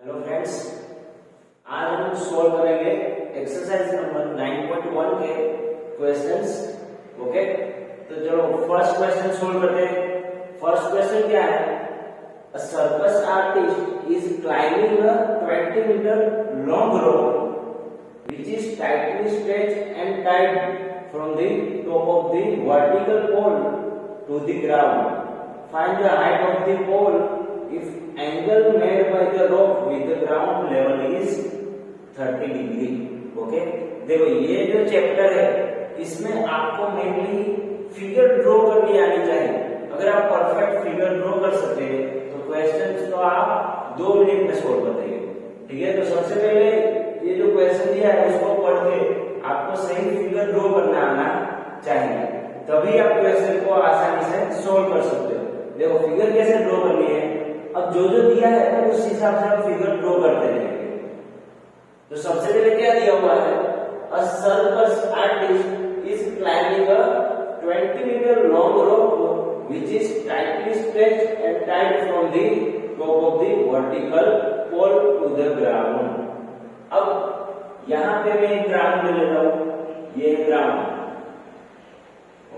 Hello friends, आज हम solve करेंगे एक्सरसाइज नंबर 9.1 के क्वेश्चंस। ओके, तो चलो फर्स्ट क्वेश्चन सॉल्व करते हैं। फर्स्ट क्वेश्चन क्या है? A circus artist is climbing a 20 metre long rope which is tightly stretched and tied from the top of the vertical pole to the ground. Find the height of the pole if angle made by the rope with the ground level is 30 degree. Okay, देखो ये जो chapter है इसमें आपको mainly figure draw करनी आनी चाहिए। अगर आप परफेक्ट फिगर ड्रॉ कर सकते हैं तो क्वेश्चन तो आप 2 मिनट में सोल्व कर देंगे। ठीक है, तो सबसे पहले ये जो क्वेश्चन दिया है उसको पढ़ के आपको सही फिगर ड्रॉ करना आना चाहिए, तभी आप क्वेश्चन को आसानी से सोल्व कर सकते हो। देखो फिगर कैसे ड्रॉ करनी है, अब जो जो दिया है उस हिसाब से आप फिगर ड्रॉ करते रहेंगे। तो सबसे पहले क्या दिया हुआ है? A circus artist is climbing a 20 metre long rope which is tightly stretched and tied from the top of the vertical pole to the ground. अब यहां पे मैं एक ग्राउंड ले लेता हूं, ये ग्राउंड।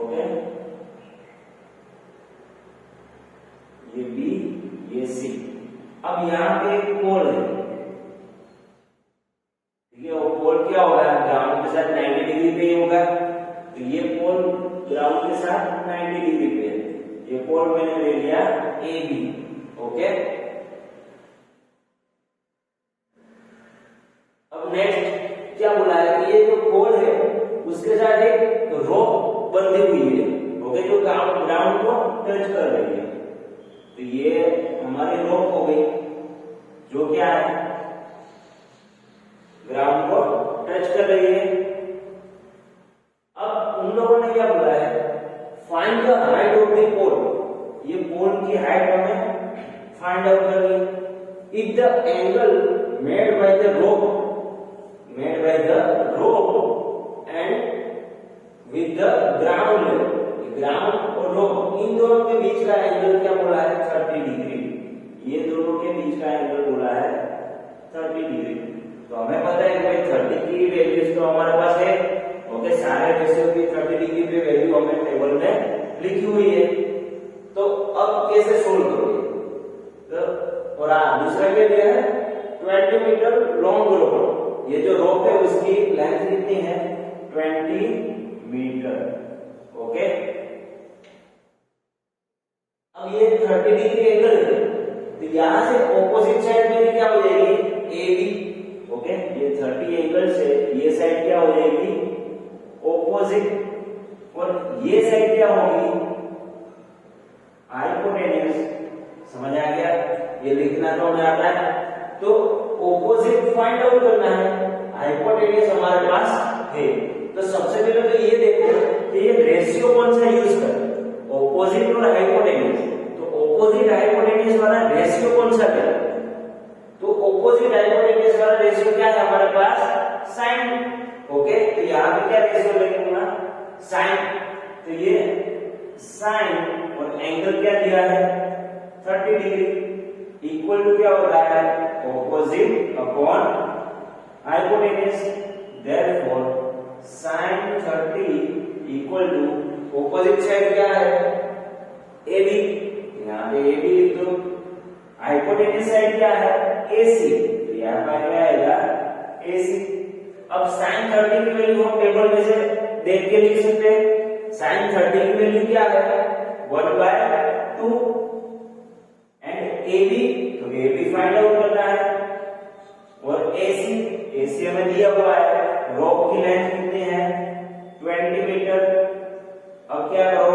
ओके, ये बी, ये सी। अब यहाँ पे एक पोल है, ठीक है, वो पोल क्या होगा? ग्राउंड के साथ 90 डिग्री पे ही होगा। तो ये पोल ग्राउंड के साथ 90 डिग्री पे है। ये पोल मैंने ले लिया ए बी। ओके, अब नेक्स्ट क्या बोला है कि ये जो पोल है उसके साथ एक रोप बंधी हुई है। ओके, जो ग्राउंड को टच कर रही है। तो ये हमारी रोप हो गई जो क्या है ग्राउंड को टच कर रही है। अब उन लोगों ने क्या बोला है? Find the height of the pole. ये पोल की हाइट हमें फाइंड आउट करनी है। If the angle made by the rope and with the ground और रोप, इन दोनों के बीच का एंगल क्या बोला है? 30 डिग्री। ये दोनों के बीच का एंगल बोला है 30 डिग्री। तो हमें पता है कि भाई 30 की वैल्यूज तो हमारे पास है। ओके, सारे रेशियो की 30 डिग्री पे वैल्यू हमें टेबल में लिखी हुई है। तो अब कैसे सोल्व करोगे? तो और दूसरा क्या दिया है? 20 मीटर लॉन्ग रोप। ये जो रोप है उसकी लेंथ कितनी है? 20 मीटर। ओके, अब ये 30 डिग्री एंगल है, तो यहां से ऑपोजिट साइड में क्या हो जाएगी? A B. ओके, ये 30 एंगल से ये साइड क्या हो जाएगी? ऑपोजिट। और ये साइड क्या होगी? हाइपोटेन्यूज। समझ आ गया? ये लिखना तो हमें आता है। तो ऑपोजिट फाइंड आउट करना है। हाइपोटेन्यूज हमारे पास है, तो सबसे पहले तो ये देखो कि ये रेशियो कौन सा यूज कर, ऑपोजिट और हाइपोटेन्यूज। तो ऑपोजिट हाइपोटेन्यूज वाला रेशियो कौन सा है? तो ऑपोजिट हाइपोटेन्यूज वाला रेशियो क्या है हमारे पास? साइन। ओके, तो यहाँ पे क्या रेशियो लेंगे? साइन। तो ये साइन और एंगल क्या दिया है? 30 डिग्री इक्वल टू क्या होता है? Opposite upon hypotenuse. Therefore sin 30 equal to opposite side क्या है? A B. यहाँ पे ए बी लिख दो। हाइपोटेन्यूज साइड क्या है? ए सी। तो यहाँ पर क्या आएगा? ए सी। अब sin 30 की वैल्यू हम टेबल में से देख के लिख सकते हैं। sin 30 की वैल्यू क्या है? 1/2 एंड ए बी, तो ए बी फाइंड आउट करना है। और ए सी हमें दिया हुआ है। रोप की लेंथ कितनी है? 20 मीटर। अब क्या करो?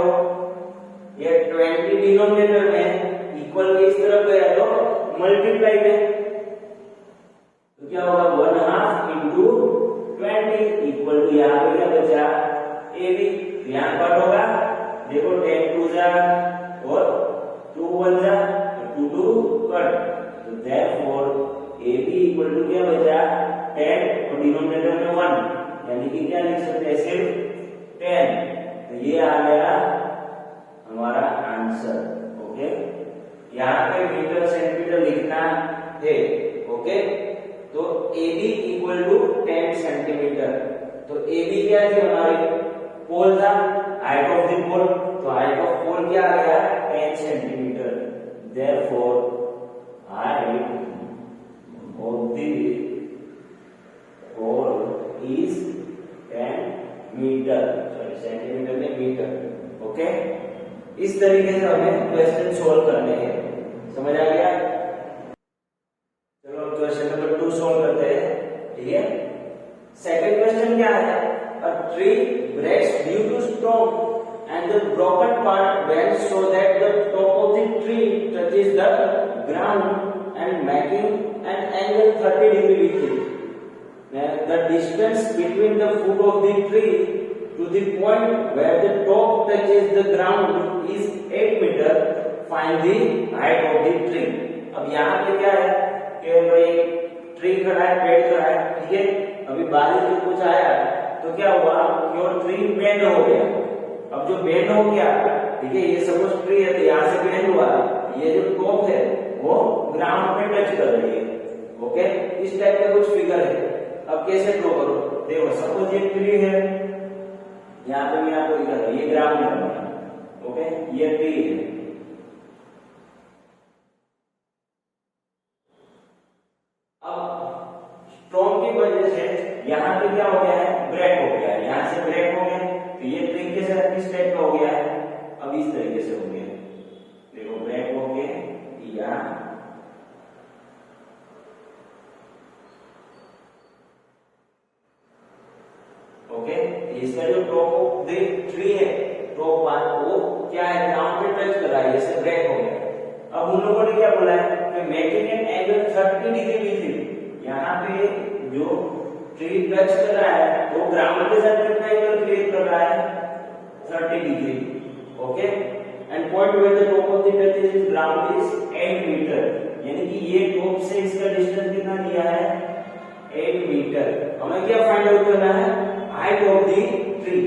ये 20 डिनोमिनेटर में इक्वल के इस तरफ गया तो मल्टीप्लाई में, तो क्या होगा? 1/2 इंटू 20 इक्वल टू यहाँ पे क्या बचा? ए बी। यहाँ कट होगा, देखो 10 2 जा और 2 1 जा, 2 2 कट। तो therefore A B equal to क्या बचा? 10 और डिनोमिनेटर में 1, यानी कि क्या लिख सकते हैं? सिर्फ 10। तो ये आ गया हमारा आंसर। ओके, यहाँ पे मीटर सेंटीमीटर लिखना है। ओके, ओके, तो AB इक्वल टू 10 सेंटीमीटर। तो AB क्या थी हमारी, पोल था, हाइट ऑफ द पोल, तो हाइट ऑफ पोल क्या आ गया 10 centimetre. Therefore height of the pole is 10 metre, sorry centimetre में मीटर। ओके, इस तरीके से हमें क्वेश्चन सोल्व करने हैं। समझ आ गया? चलो क्वेश्चन नंबर 2 सोल्व करते हैं। ठीक है, सेकंड क्वेश्चन क्या है, a tree breaks due to storm and the broken part bends so that the top of the tree touches the ground and making an angle 30 degree with it. The distance between the foot of the tree to the point where the top touches the ground is 8 meter. Find the height of the tree. अब यहाँ पे क्या है कि भाई tree खड़ा है, पेड़ खड़ा है, ठीक है, अभी बारिश जो कुछ आया तो क्या हुआ कि वो ट्री बेंड हो गया। अब जो बेंड हो गया, ठीक है, ये सपोज ट्री है तो यहाँ से बेंड हुआ, ये जो टॉप है वो ग्राउंड पे टच कर रही है। ओके, इस टाइप का कुछ फिगर है। अब कैसे ड्रॉ करो, देखो सपोज ये ट्री है, यहाँ पे मैं आपको दिखा रहा हूं, ये ग्राउंड है। ओके, ये ट्री है। स्टॉर्म की वजह से यहाँ पे क्या हो गया है, ब्रेक हो गया है, यहाँ से ब्रेक हो गया, तो ये ट्री के साथ किस टाइप का हो गया है, अब इस तरीके से हो गया। देखो ब्रेक हो गया यहाँ, ओके, इसका जो टॉप ऑफ द ट्री है, टॉप पार्ट, वो क्या है ग्राउंड पे टच कर रहा है, इससे ब्रेक हो गया। अब उन लोगों ने क्या बोला है कि making an angle 30 degree with it. यहाँ पे जो ट्री टच कर रहा है वो ग्राउंड के साथ कितना एंगल क्रिएट कर रहा है 30 degree. Okay, and point where the top of the touch is ground is 8 metre, यानी कि ये टॉप से इसका डिस्टेंस कितना दिया है 8 मीटर। हमें क्या फाइंड आउट करना है, हाइट ऑफ द ट्री,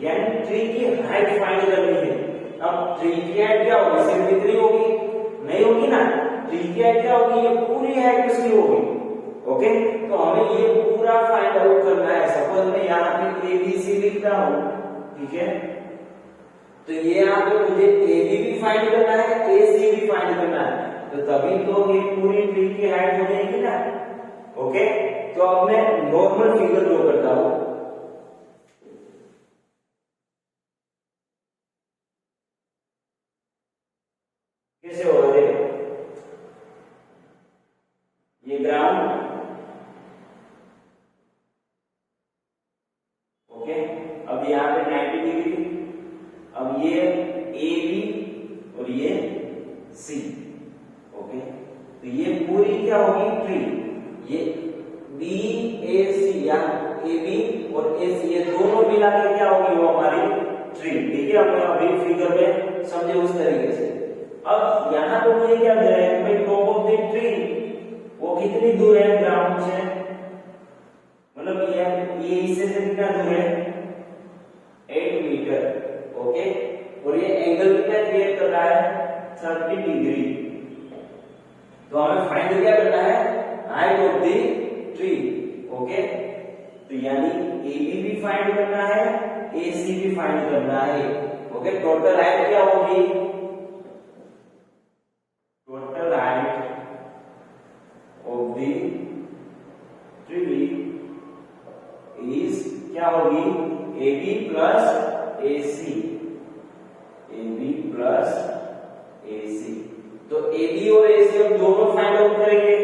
यानी ट्री की हाइट फाइंड करनी है। अब ट्री की हाइट क्या होगी, सिर्फ इतनी होगी नहीं होगी ना, ट्री की हाइट क्या होगी, ये पूरी हाइट किसकी होगी। ओके, तो हमें ये पूरा फाइंड आउट करना है। सपोज मैं यहाँ पे ABC लिख रहा हूँ, ठीक है, तो ये यहाँ पे मुझे AB भी फाइंड करना है, AC भी फाइंड करना है, तो तभी तो ये पूरी ट्री की हाइट हो जाएगी ना। ओके, तो अब मैं नॉर्मल फिगर ड्रॉ करता हूँ। कैसे होगा, देखो ये ग्राउंड, ओके, अब यहाँ पे 90 डिग्री, अब ये AB और ये C। ओके, तो ये पूरी क्या होगी ट्री, ये BAC या AB और AC ये दोनों मिला के क्या होगी वो हमारी ट्री। ठीक है, हम अभी फिगर में समझे उस तरीके से। अब यहाँ पे मुझे क्या दे रहा है, भाई टॉप ऑफ द ट्री वो कितनी दूर है ग्राउंड से, मतलब ये इससे से कितना दूर है 8 मीटर। ओके, और ये एंगल कितना क्रिएट कर रहा है 30 डिग्री। तो हमें फाइंड क्या करना है, height of the tree. Okay, तो यानी AB भी फाइंड करना है, AC भी फाइंड करना है। ओके, टोटल हाइट क्या होगी, total height of the tree is क्या होगी AB plus AC, AB plus AC। तो AB और AC हम दोनों फाइंड आउट करेंगे।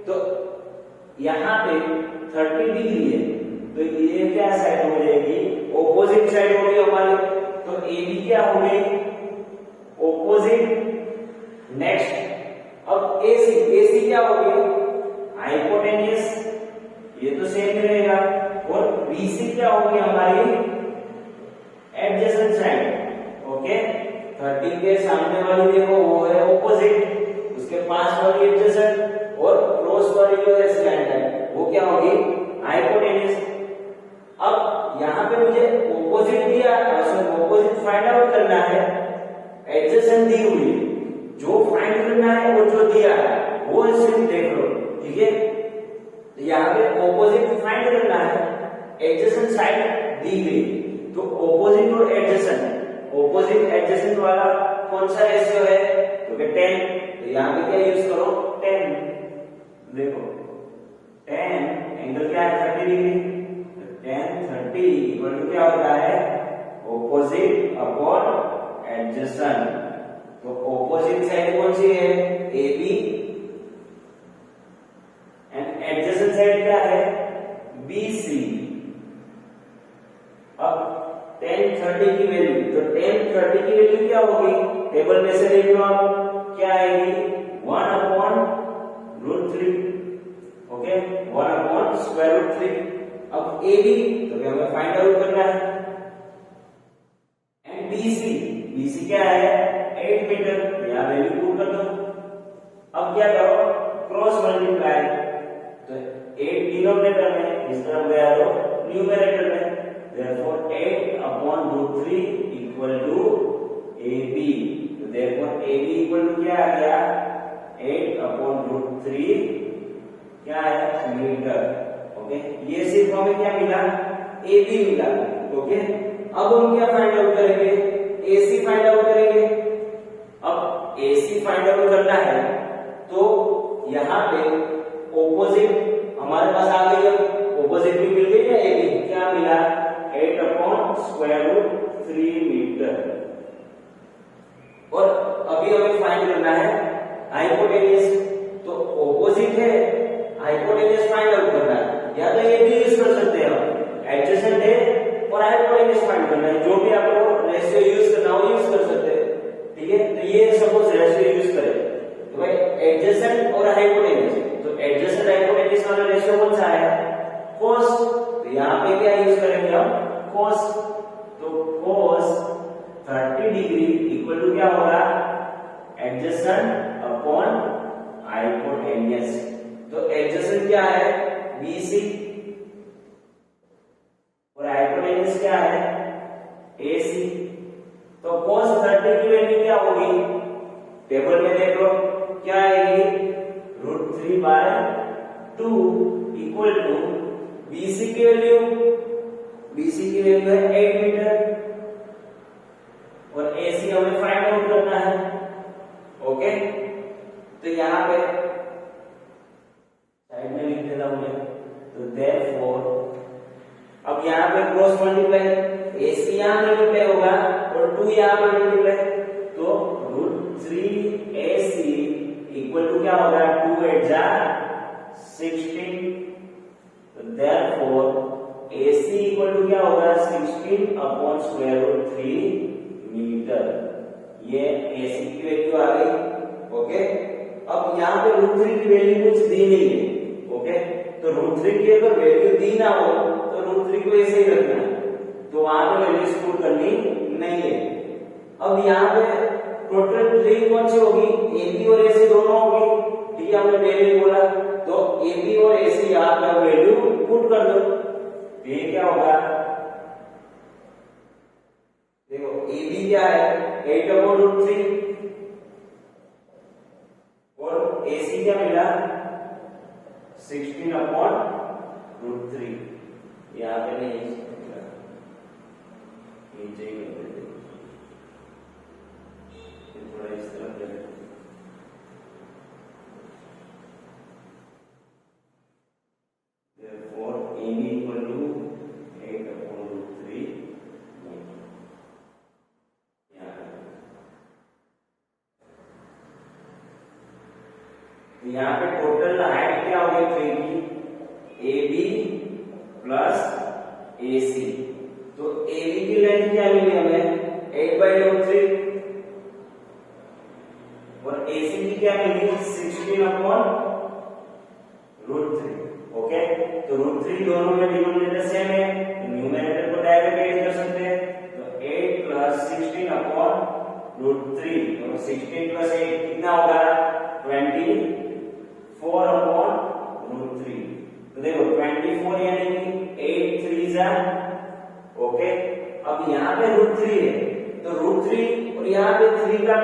तो यहाँ पे 30 डिग्री है, तो ये क्या साइड हो जाएगी, ऑपोजिट साइड होगी हमारी। तो AB क्या हो गई ऑपोजिट। नेक्स्ट अब AC क्या होगी हाइपोटेन्यूस, ये तो सेम ही रहेगा। और BC क्या होगी हमारी एडजेसेंट साइड। ओके, 30 के सामने वाली देखो वो है ऑपोजिट, उसके पास वाली एडजेसेंट, और क्रॉस वाली जो है स्लैंट है वो क्या होगी हाइपोटेन्यूस। अब यहाँ पे मुझे ऑपोजिट दिया, ऑपोजिट फाइंड आउट करना है, एडजेसेंट दी हुई, जो फाइंड करना है वो जो दिया है वो सिर्फ देख लो। ठीक है। तो यहाँ पे ऑपोजिट फाइंड करना है, एडजेसेंट साइड दी गई, तो ऑपोजिट और एडजेसेंट, ऑपोजिट एडजेसेंट वाला कौन सा रेशियो है, तो 10, तो यहाँ पे क्या यूज करो 10, देखो 10 एंगल क्या है 30 डिग्री, 10 30 इक्वल टू क्या होता है ऑपोजिट अपॉन एडजेसेंट, तो ऑपोजिट साइड कौन सी है AB एंड एडजेसेंट साइड क्या है BC। अब 10 30 की वैल्यू, तो 10 30 की वैल्यू क्या होगी, टेबल में से देख लो आप, क्या आएगी 1 अपॉन √3, ओके 1 अपॉन √3। अब AB तो क्या हमें फाइंड आउट करना है, एंड BC क्या है 8 मीटर, यहां वैल्यू पुट कर दो। अब क्या करो क्रॉस मल्टीप्लाई, तो 8 डिनोमिनेटर में, इस तरफ गया तो न्यूमरेटर में, therefore 8 upon √3 equal to AB, तो therefore AB equal to क्या आ गया 8 upon √3 क्या है मीटर, ओके। ये सिर्फ हमें क्या मिला AB मिला, ओके। अब हम क्या फाइंड आउट करेंगे, AC फाइंड आउट करेंगे। अब AC फाइंड आउट करना है तो यहाँ पे ऑपोजिट हमारे पास आ गई, अब ऑपोजिट भी मिल गई है AB, क्या मिला 8 अपॉन √3 मीटर। और अभी हमें फाइंड करना है हाइपोटेन्यूज, तो ऑपोजिट है हाइपोटेन्यूज फाइंड आउट करना है, या तो ये भी यूज कर सकते हैं हम, एडजेसेंट है और हाइपोटेन्यूज फाइंड करना है, जो भी आपको रेशियो यूज करना हो यूज कर सकते हैं, ठीक है। तो ये सपोज रेशियो यूज करें, तो भाई एडजेसेंट और हाइपोटेन्यूज, तो एडजेसेंट हाइपोटेन्यूज वाला रेशियो कौन सा है cos, तो यहाँ पे क्या यूज करेंगे हम cos, तो cos 30 डिग्री इक्वल टू क्या होगा एडजेसेंट अपॉन हाइपोटेन्यूज, तो एडजेसेंट क्या है BC और हाइपोटेन्यूज क्या है AC, तो cos 30 की वैल्यू क्या होगी, टेबल में देख लो क्या आएगी √3/2 इक्वल टू BC की वैल्यू है 8 मीटर और AC हमें फाइंड आउट करना है, ओके। तो यहाँ पे साइड में लिख देता हूं मैं, तो therefore अब यहाँ पे क्रॉस मल्टीप्लाई, AC यहाँ मल्टीप्लाई होगा और 2 यहाँ पे मल्टीप्लाई, तो √3AC इक्वल टू क्या होगा 2 8 जा 16, तो therefore AC इक्वल टू क्या होगा 16 अपॉन √3 मीटर, ये AC की वैल्यू आ गई, ओके। अब यहाँ पे √3 की वैल्यू कुछ दी नहीं है, ओके, तो √3 की अगर वैल्यू दी ना हो तो √3 को ऐसे ही रखना है, तो वहां पे वैल्यू पुट करनी नहीं है। अब यहाँ पे टोटल 3 कौन सी होगी, AB और AC दोनों होगी, ठीक है, हमने पहले ही बोला, तो AB और AC यहाँ पे वैल्यू पुट कर दो, ये क्या होगा देखो AB क्या है 8 अपॉन √3 और AC क्या मिला 16 अपॉन √3, यहाँ पे नहीं नीचे ही कर देते, थोड़ा इस तरफ ले, therefore AB equal to 8 upon √3, यहाँ पे टोटल हाइट क्या होगी ट्री की AB प्लस AC, तो AB की लेंथ क्या मिली हमें 8/√3 और AC की क्या मिली 16 अपॉन √3, ओके। तो √3 दोनों में डिनोमिनेटर सेम है, न्यूमरेटर को डायरेक्ट ऐड कर सकते हैं, तो 8 प्लस 16 अपॉन √3, तो 16 प्लस 8 कितना होगा 24 अपॉन √3, तो देखो 24 यानी कि 8 3 जा, ओके। अब यहाँ पे √3 है, तो √3 और यहाँ पे 3 का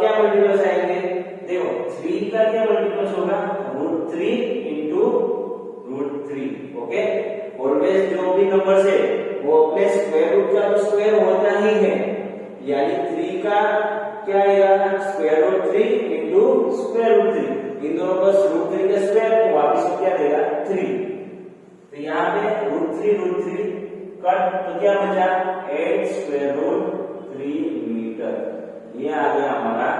क्या मल्टीप्लाई आएंगे, देखो 3 का क्या मल्टीप्लाई प्लस होगा √3 इंटू √3। ओके, ऑलवेज जो भी नंबर है वो अपने स्क्वायर रूट का तो स्क्वायर होता ही है, यानी 3 का क्या आएगा square root 3 into square root 3, इन दोनों का √3 का स्क्वायर तो वापस क्या देगा 3। तो यहाँ पे √3 कट तो क्या बचा 8 स्क्वायर रूट 3 मीटर। ये आ गया हमारा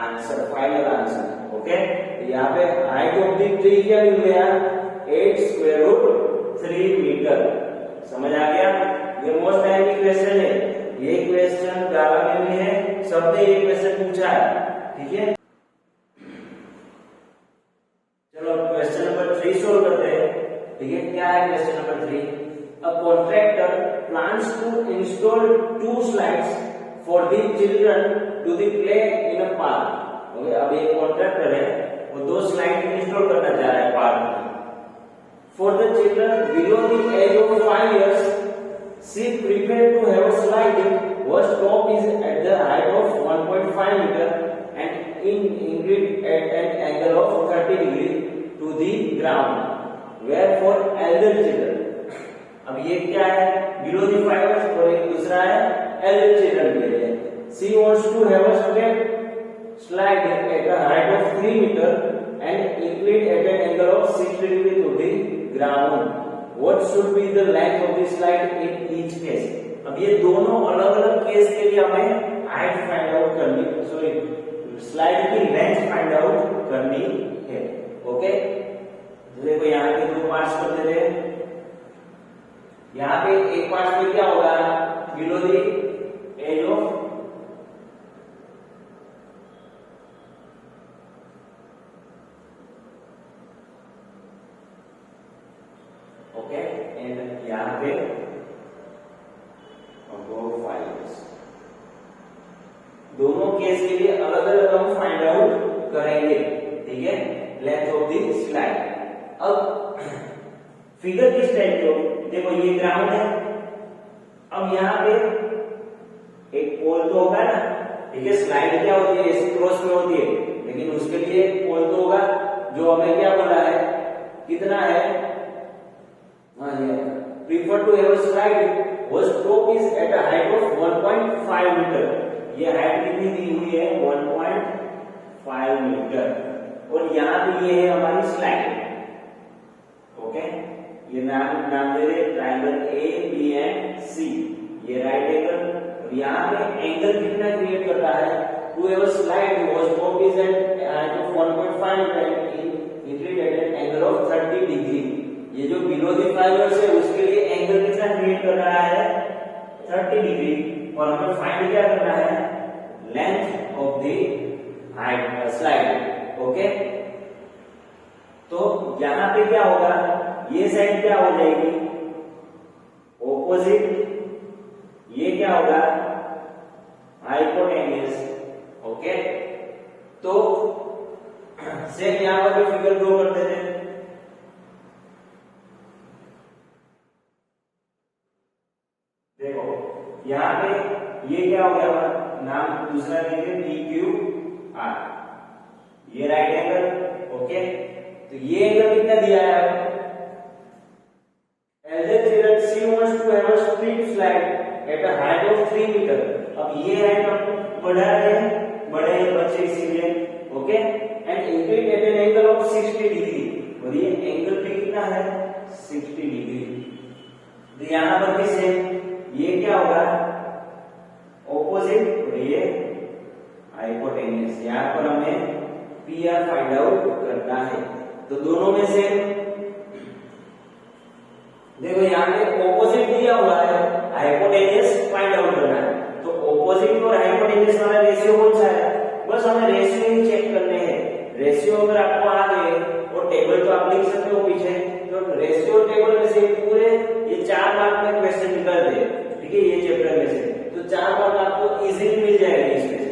आंसर, फाइनल आंसर। ओके, तो यहाँ पे हाइट ऑफ द ट्री क्या मिल गया 8 स्क्वायर रूट 3 मीटर। समझ आ गया? ये मोस्ट टाइम की क्वेश्चन है, ये क्वेश्चन गाला में भी है, सबने ये क्वेश्चन पूछा है। ठीक है, चलो क्वेश्चन नंबर 3 सोल्व करते हैं। ठीक है, क्या है question number 3? A contractor plans to install 2 slides for the children to the play in a park. Okay, अब एक कॉन्ट्रैक्टर है, वो 2 स्लाइड इंस्टॉल करना चाह रहा है पार्क में। For the children below the age of 5 years, she prepared to have a slide whose top is at the height of 1.5 meter and inclined at an angle of 30 degree to the ground. Where for elder children, अब ये क्या है below the 5 years और एक दूसरा है elder children के लिए। She wants to have a step slide at a height of 3 meter and inclined at an angle of 60 degree to the ground. What should be the length of the slide in each case? अब ये दोनों अलग अलग case के लिए हमें height find out करनी, sorry slide की लेंथ फाइंड आउट करनी है। ओके, देखो यहाँ पे 2 पार्ट्स कर देते हैं। यहाँ पे एक पार्ट में क्या होगा below the age of okay, and यहाँ पे दोनों केस के लिए अलग अलग हम फाइंड आउट करेंगे। ठीक है, लेंथ ऑफ दी स्लाइड। अब फिगर किस टाइप की होगी, देखो ये ग्राउंड है, अब यहाँ पे एक पोल तो होगा ना। ठीक है, स्लाइड क्या होती है ऐसे क्रॉस में होती है, लेकिन उसके लिए एक पोल तो होगा जो हमें क्या बोला है कितना है, prefer to have a slide whose top is at a height of 1.5 metre. ये हाइट कितनी दी हुई है 1.5 मीटर, और यहाँ पे ये है हमारी स्लाइड। ओके, ये नाम दे रहे ट्रायंगल ए बी एंड सी, ये राइट एंगल, और यहाँ पे एंगल कितना क्रिएट करता है to have a slide whose top is at height of 1.5 metre inclined at an angle of 30 degree. ये जो बिलो दी 5 years है उसके लिए एंगल कितना क्रिएट कर रहा है 30 डिग्री, और हमें फाइंड क्या करना है length of the height slide. Okay, तो यहां पे क्या होगा, ये साइड क्या हो जाएगी ऑपोजिट, ये क्या होगा हाइपोटेन्यूज। ओके, तो सेम यहां पर भी फिगर ड्रॉ कर देते हैं। देखो यहाँ पे ये क्या हो गया हमारा नाम दूसरा देंगे PQR, ये राइट एंगल। ओके, तो ये एंगल कितना दिया है elder children she wants to have a straight slide at a height of 3 meter। अब ये हाइट हम बढ़ा रहे हैं, बड़े हैं बच्चे इसीलिए। Okay, and inclined at an angle of 60 degree, और ये एंगल भी कितना है 60 डिग्री। तो यहाँ पर भी सेम, ये क्या होगा ऑपोजिट और ये हाइपोटेन्यूज। यहाँ पर हमें PR फाइंड आउट करना है, तो दोनों में से देखो यहाँ पे ऑपोजिट दिया हुआ है, हाइपोटेन्यूज फाइंड आउट करना है, तो ऑपोजिट और हाइपोटेन्यूज वाला रेशियो कौन सा है, बस हमें रेशियो ही चेक करने हैं। रेशियो अगर आपको आ गए और टेबल तो आप लिख सकते हो पीछे, तो रेशियो टेबल में से पूरे ये 4 मार्क में क्वेश्चन निकल दे। ठीक है, ये चैप्टर में से तो 4 मार्क आपको इजीली मिल जाएगा इसमें से।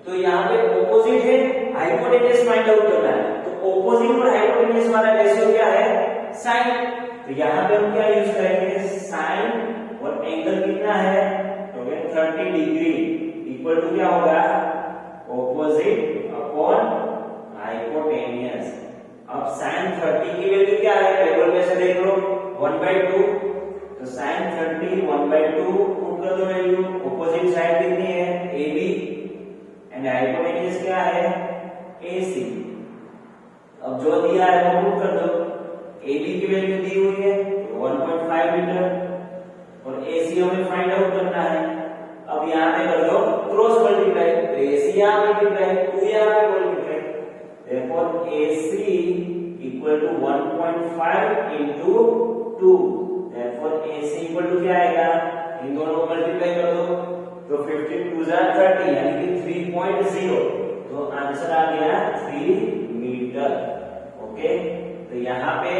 तो यहाँ पे ऑपोजिट है, हाइपोटेन्यूज फाइंड आउट करना है, तो ऑपोजिट और हाइपोटेन्यूज वाला रेशियो क्या है साइन। तो यहाँ पे हम क्या यूज करेंगे साइन, और एंगल कितना है तो 30 डिग्री इक्वल टू क्या होगा ऑपोजिट अपॉन हाइपोटेनियस। अब sin 30 की वैल्यू क्या है, टेबल में से देख लो 1/2, तो sin 30 1/2 पुट कर दो वैल्यू। ऑपोजिट साइड कितनी है, AB, एंड हाइपोटेनियस क्या है, AC। अब जो दिया है वो पुट कर दो। AB की वैल्यू दी हुई है 1.5 मीटर और AC हमें फाइंड आउट करना है। अब यहाँ पे कर दो क्रॉस मल्टीप्लाई, तो AC यहाँ मल्टीप्लाई, 2 यहाँ पे multiply, therefore AC equal to 1.5 into 2, therefore AC equal to क्या आएगा, इन दोनों को मल्टीप्लाई कर दो तो 15 2 30 यानी कि 3.0, तो आंसर आ गया 3 मीटर। ओके, तो यहाँ पे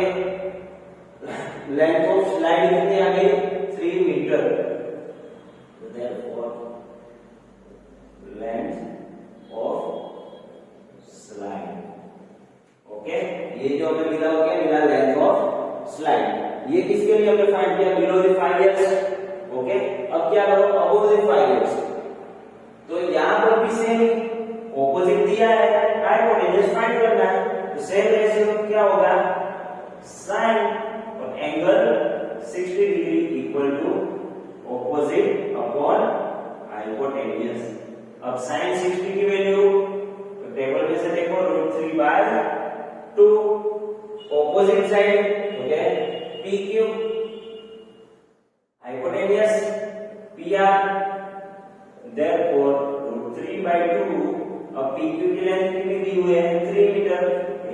लेंथ ऑफ स्लाइड कितनी आ गई, 3 मीटर, तो therefore length of slide. Okay, ये जो हमें मिला हो गया, मिला लेंथ ऑफ स्लाइड। ये किसके लिए हमने फाइंड किया, बिलो द 5 इयर्स। ओके, अब क्या करो, अबव द 5 इयर्स, तो यहां पर भी सेम ऑपोजिट दिया है, हाइपोटेन्यूज फाइंड करना है, तो सेम रेशियो क्या होगा, sin और angle 60 degree equal to opposite upon hypotenuse. अब sin 60 की वैल्यू तो टेबल में से देखो √3/2, ऑपोजिट साइड तो क्या है, PQ, हाइपोटेन्यूज PR, therefore √3/2। अब PQ की लेंथ कितनी दी हुई है, 3 मीटर,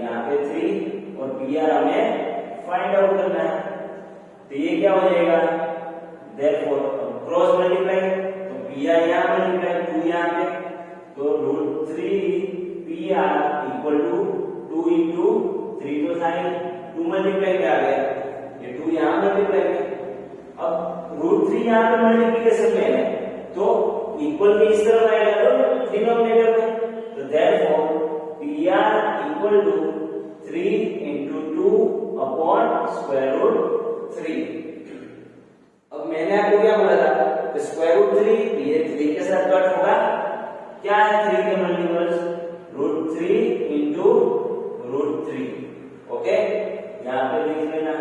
यहाँ पे 3 और PR हमें फाइंड आउट करना है, तो ये क्या हो जाएगा, therefore क्रॉस मल्टीप्लाई, तो PR यहाँ मल्टीप्लाई, 2 यहाँ पे, तो √3PR इक्वल टू 2 into 3, तो साइन 2 मल्टीप्लाई क्या आ गया, ये 2 यहाँ मल्टीप्लाई में। अब √3 यहाँ पे मल्टीप्लिकेशन में है, तो इक्वल के इस तरफ आएगा तो डिनोमिनेटर में, तो therefore PR equal to 3 into 2 upon √3। अब मैंने आपको क्या बोला था, तो √3, ये 3 के साथ कट होगा, क्या है 3 के मल्टीपल्स, √3 into √3। ओके, यहाँ पे लिख लेना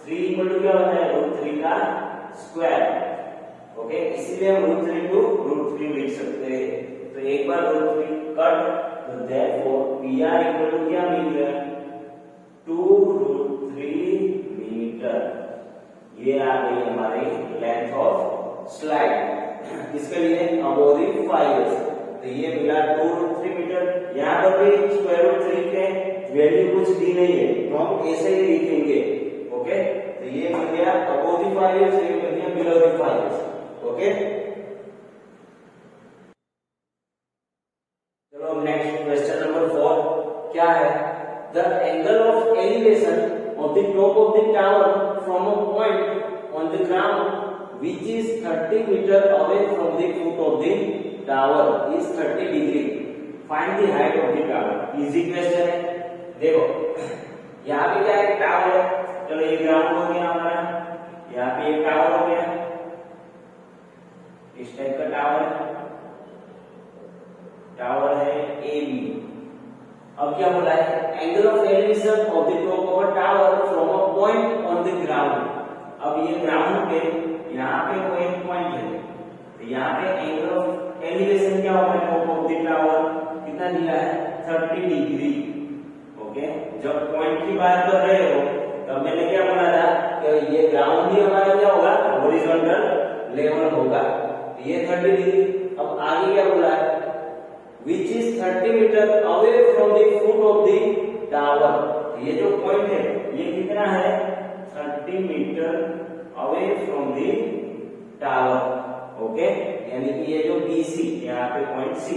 3 इक्वल टू क्या होता है, √3 का स्क्वायर। ओके, इसीलिए हम √3 to √3 लिख सकते हैं, तो एक बार √3 कट, तो therefore PR इक्वल टू क्या मिल गया, 2√3 मीटर। ये आ गई हमारी लेंथ ऑफ स्लाइड, इसके लिए अबव द 5 इयर्स, तो ये मिला 2√3 मीटर। यहाँ पर भी √3 के वैल्यू कुछ दी नहीं है, तो हम ऐसे ही लिखेंगे। ओके, तो ये मिल गया अबव द 5 इयर्स, ये मिल गया बिलो द 5 इयर्स। ओके, चलो नेक्स्ट क्वेश्चन नंबर 4 क्या है, the angle of elevation of the top of the tower from a point on the ground which is 30 metre away from the foot of the tower is 30 degree, find the height of the tower. Easy question है। देखो यहाँ पे क्या है, tower है, चलो ये ground हो गया हमारा, यहाँ पे एक टावर हो गया, इस टाइप का टावर है AB। अब क्या बोला है, angle of elevation of the top of a tower from a point on the ground. अब ये ग्राउंड पे यहाँ पे कोई एक पॉइंट है, तो यहाँ पे एंगल ऑफ एलिवेशन क्या होगा, टॉप ऑफ द टावर कितना दिया है, 30 डिग्री। ओके, जब पॉइंट की बात कर रहे हो तब मैंने क्या बोला था कि ये ग्राउंड ही हमारा क्या होगा, हॉरिजॉन्टल लेवल होगा, ये 30 डिग्री। अब आगे क्या बोला है, which is 30 metre away from the foot of the tower. ये जो पॉइंट है ये कितना है, 30 metre away from the tower. Okay, यानी कि ये जो BC, यहाँ पे पॉइंट C,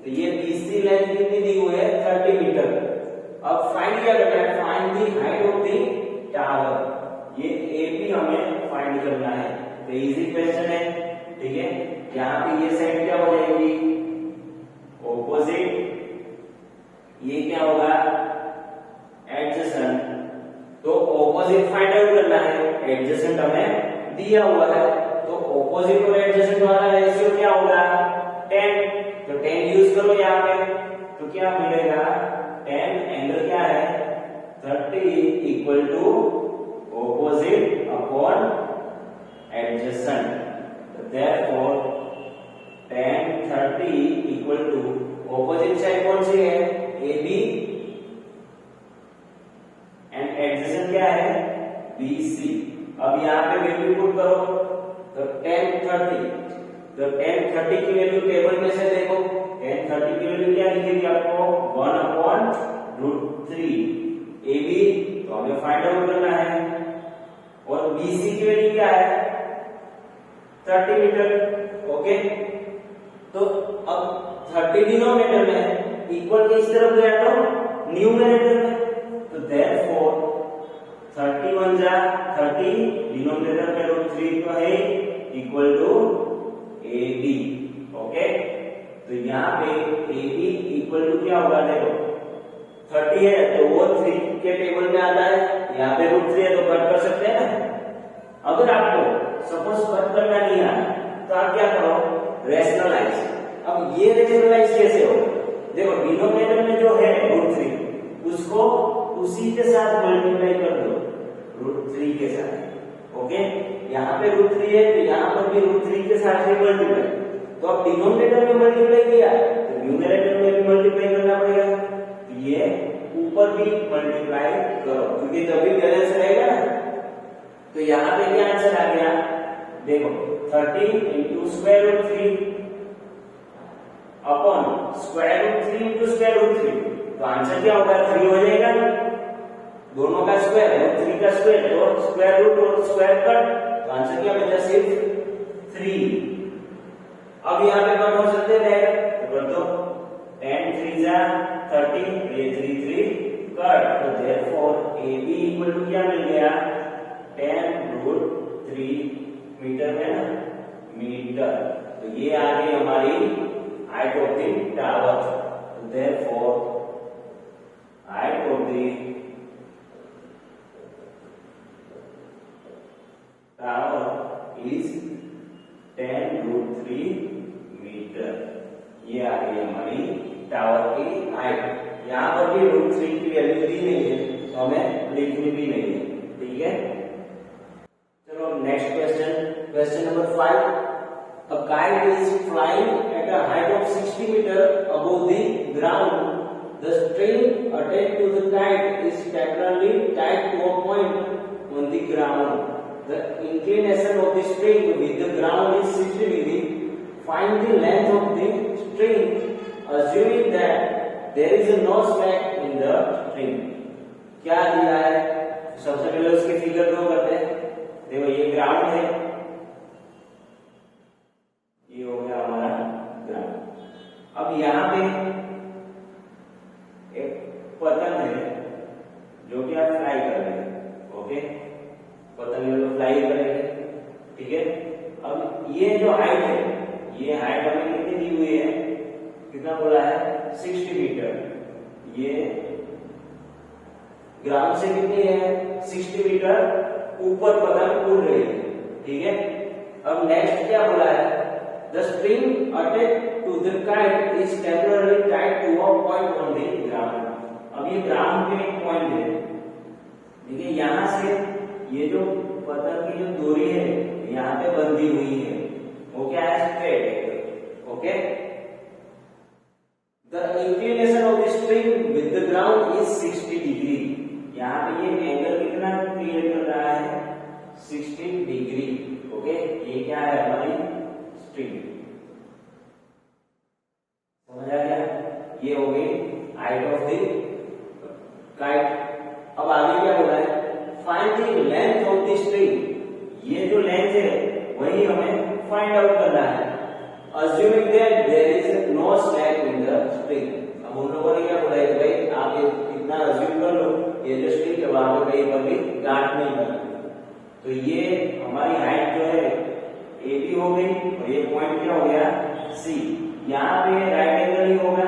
तो ये BC लेंथ कितनी दी हुई है, 30 मीटर। अब फाइंड क्या करना है, find the height of the tower, ये AB हमें फाइंड करना है, तो इजी क्वेश्चन है। ठीक है, यहाँ पे ये साइड क्या हो जाएगी, ऑपोजिट, ये क्या होगा, एडजेसेंट, तो ऑपोजिट फाइंड आउट करना है, एडजेसेंट हमें दिया हुआ है, तो ऑपोजिट और एडजेसेंट वाला रेशियो क्या होगा, 10, तो 10 यूज करो यहाँ पे, तो क्या मिलेगा, tan एंगल क्या है 30 equal to opposite upon adjacent. Therefore tan 30 equal to opposite side कौन सी है AB एंड एडजेसेंट क्या है BC। अब यहाँ पे वैल्यू पुट करो तो tan 30, तो tan 30 की वैल्यू टेबल में से देखो, tan 30 की वैल्यू क्या दिखेगी आपको 1/√3 AB, तो हमें फाइंड आउट करना है। और BC की वैल्यू क्या है 30 मीटर। ओके, तो अब 30 डिनोमिनेटर में इक्वल के इस तरफ गया तो न्यूमरेटर में, तो देयरफॉर 31 जा 30 डिनोमिनेटर में √3 तो है इक्वल टू AB। ओके, तो यहाँ पे AB इक्वल टू क्या होगा देखो 30 है तो वो 3 के टेबल में आता है, यहाँ पे √3 है तो कट कर सकते हैं ना। अगर आपको सपोज कट करना नहीं आया तो आप क्या करो रेशनलाइज। अब ये रेशनलाइज कैसे हो, देखो डिनोमिनेटर में जो है √3 उसको उसी के साथ मल्टीप्लाई कर दो √3 के साथ। ओके, यहाँ पे √3 है तो यहाँ पर भी √3 के साथ ही मल्टीप्लाई, तो अब डिनोमिनेटर में मल्टीप्लाई किया तो न्यूमरेटर में भी मल्टीप्लाई करना पड़ेगा, तो ये ऊपर भी मल्टीप्लाई करो क्योंकि तभी बैलेंस रहेगा ना। तो यहाँ पे क्या आंसर आ गया देखो 30 इंटू √3 अपॉन √3 इंटू √3, तो आंसर क्या होगा 3 हो जाएगा, दोनों का स्क्वायर है 3 का स्क्वायर तो स्क्वायर रूट और स्क्वायर कट, तो आंसर क्या बचा सिर्फ 3। अब यहाँ पे कट हो सकते हैं तो कर दो tan 3 जा 30 ये 3 3 कट, तो देयरफॉर AB इक्वल टू क्या मिल गया tan√3 मीटर में ना मीटर, तो ये आ गई हमारी हाइट ऑफ द टावर। तो therefore height of the tower is tan√3 metre. ये आ गई हमारी टावर की हाइट। यहाँ पर भी √3 की वैल्यू दी नहीं है तो हमें लिखनी भी नहीं है, ठीक है। चलो next question, question number 5। A kite is flying at a height of 60 meters above the ground. The string attached to the kite is temporarily tied to a point on the ground. The inclination of the string with the ground is 60 degrees. Find the length of the string, assuming that there is no slack in the string. क्या दिया है, सबसे पहले उसकी figure draw करते हैं। देखो ये ग्राउंड है, ये हो गया हमारा ग्राउंड। अब यहाँ पे एक पतंग है जो कि आप फ्लाई कर रहे हैं। ओके, पतंग जो फ्लाई करेंगे, ठीक है। अब ये जो हाइट है, ये हाइट हमें कितनी दी हुई है, कितना बोला है 60 मीटर। ये ग्राउंड से कितनी है 60 मीटर ऊपर पतंग उड़ रही है, ठीक है। अब नेक्स्ट क्या बोला है, the string attached to the kite is temporarily tied to a point on the ground. अब ये ग्राउंड पे एक पॉइंट है, ठीक है। यहाँ से ये जो पतंग की जो डोरी है यहाँ पे बंधी हुई है, वो क्या है स्ट्रेट है। Okay, the inclination of the string with the ground is 60 degree. यहाँ पे ये एंगल कितना क्रिएट कर रहा है 60 डिग्री। ओके, ये क्या है हमारी स्ट्रिंग, समझ आ गया। ये हो गई हाइट ऑफ द काइट। अब आगे क्या बोला है, find the length of the string. ये जो लेंथ है वही हमें फाइंड आउट करना है, assuming that there is no slack in the string. अब उन लोगों ने क्या बोला है, भाई आप इतना अज्यूम कर लो ये जो स्ट्रिंग है वहां पे कहीं पर भी गांठ नहीं बना, तो ये हमारी हाइट जो है AB हो गई और ये पॉइंट क्या हो गया C। यहाँ पे राइट एंगल ही होगा,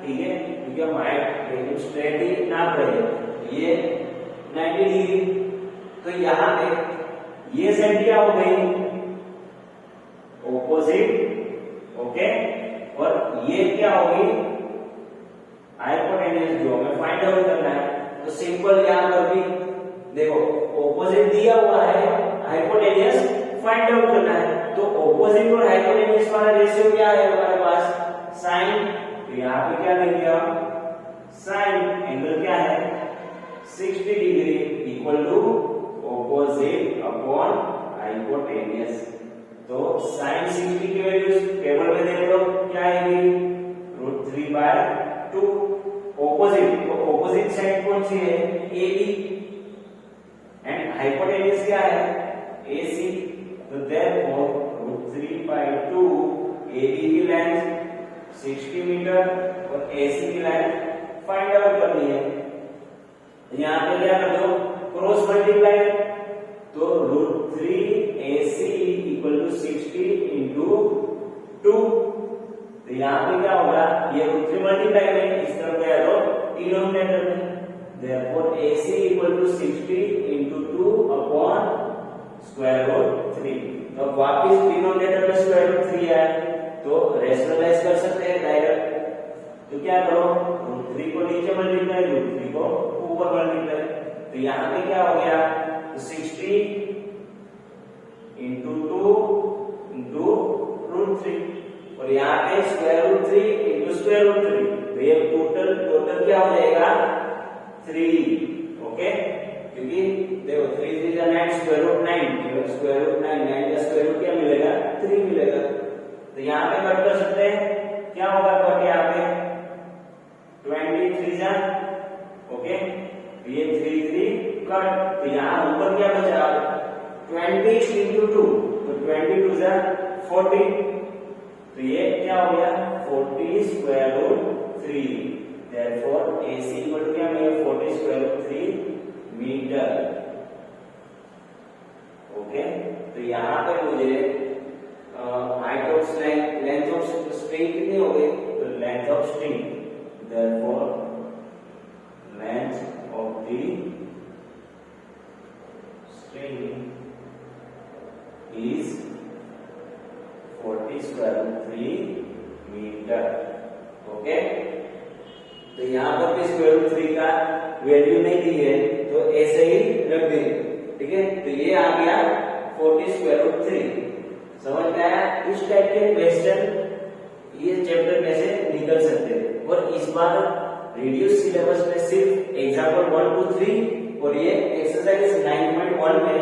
ठीक है, क्योंकि हम हाइट स्ट्रेट ही नाप रहे हैं। ये 90 डिग्री, तो यहाँ पे ये साइड क्या हो गई ऑपोजिट। ओके, और ये क्या होगी हाइपोटेन्यूज जो हमें फाइंड आउट करना है, तो सिंपल यहाँ पर भी देखो ऑपोजिट दिया हुआ है, हाइपोटेन्यूज फाइंड आउट करना है, तो ऑपोजिट और हाइपोटेन्यूज वाला रेशियो क्या है हमारे पास साइन, तो यहाँ पे क्या लेंगे हम साइन एंगल क्या है 60 degree equal to opposite upon hypotenuse. तो sin 60 की वैल्यू टेबल में देख लो क्या आएगी √3/2। ऑपोजिट, तो ऑपोजिट साइड कौन सी है AB एंड हाइपोटेन्यूज क्या है AC, तो देयरफॉर √3/2 AB की लेंथ 60 मीटर और AC की लेंथ फाइंड आउट करनी है। यहाँ पे क्या कर दो क्रॉस मल्टीप्लाई, तो √3AC इक्वल टू 60 इंटू 2, तो यहाँ पे क्या होगा ये √3 मल्टीप्लाई में इस तरफ गया तो डिनोमिनेटर में, therefore AC equal to 60 into 2 upon √3। तो वापिस डिनोमिनेटर में √3 है तो रेशनलाइज कर सकते हैं डायरेक्ट, तो क्या करो √3 को नीचे मल्टीप्लाई √3 को ऊपर मल्टीप्लाई, तो यहाँ पे क्या हो गया तो 60 इंटू 2 इंटू √3 और यहाँ पे √3 इंटू √3, तो ये टोटल क्या हो जाएगा 3। ओके, क्योंकि देखो 3 3 जा 9 √9 9 का स्क्वायर रूट क्या मिलेगा 3 मिलेगा, तो यहाँ पे कट कर सकते हैं, क्या होगा कट यहाँ पे 23 जा, ओके, तो ये 3 3 कट, तो यहाँ ऊपर क्या बचा 20 इंटू 2, तो 22 जा 40, तो ये क्या हो गया 40 square root 3, therefore AC equal to क्या मिलेगा 40 स्क्वायर रूट 3 मीटर। ओके, तो यहाँ पे मुझे height of string length of string कितनी हो गई, तो length of string therefore length of the string is 40 square root 3 metre. Okay, तो यहाँ पर भी स्क्वायर रूट 3 का वैल्यू नहीं दी है तो ऐसे ही रख देंगे, ठीक है, तो ये आ गया 40 स्क्वायर रूट 3। समझ में आया? इस टाइप के क्वेश्चन ये चैप्टर में से निकल सकते हैं, और इस बार रिड्यूस सिलेबस में सिर्फ एग्जांपल 1 to 3 और ये एक्सरसाइज 9.1 में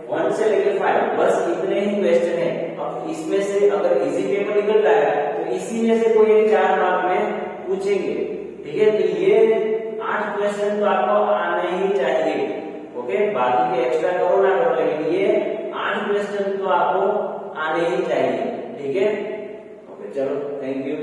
1 से लेकर 5 बस इतने ही क्वेश्चन है। अब इसमें से अगर इजी पेपर निकल रहा है तो इसी में से कोई 4 मार्क में पूछेंगे, ठीक है, तो ये 8 क्वेश्चन तो आपको आने ही चाहिए। ओके, बाकी के एक्स्ट्रा करो ना करो, लेकिन ये 8 क्वेश्चन तो आपको आने ही चाहिए, ठीक है। ओके, चलो, थैंक यू।